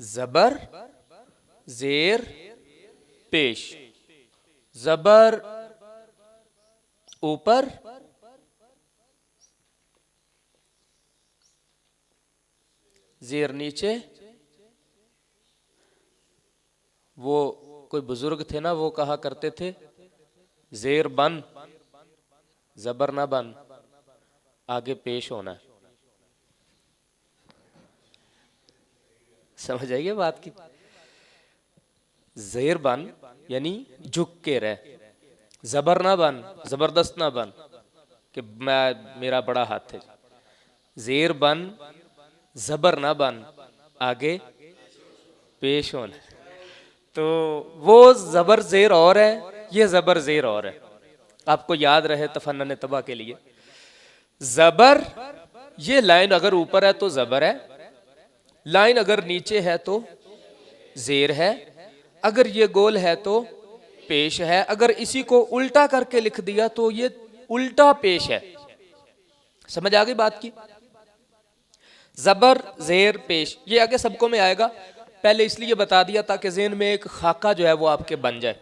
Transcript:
जबर जेर पेश, जबर ऊपर, जेर नीचे। वो कोई बुजुर्ग थे ना, वो कहा करते थे जेर बन जबर ना बन, आगे पेश होना है। समझ आइए बात की। जेर बन यानी झुक के रह, जबर ना बन जबरदस्त ना बन कि मैं मेरा बड़ा हाथ है। जेर बन जबर ना बन, आगे पेश होना। तो वो जबर जेर और है, ये जबर जेर और है। आपको याद रहे तफन्नन तबा के लिए, जबर ये लाइन अगर ऊपर है तो जबर है, लाइन अगर नीचे है तो जेर है, अगर ये गोल है तो पेश है, अगर इसी को उल्टा करके लिख दिया तो ये उल्टा पेश है। समझ आ गई बात की। जबर जेर पेश ये आगे सबको में आएगा, पहले इसलिए बता दिया ताकि ज़हन में एक खाका जो है वो आपके बन जाए।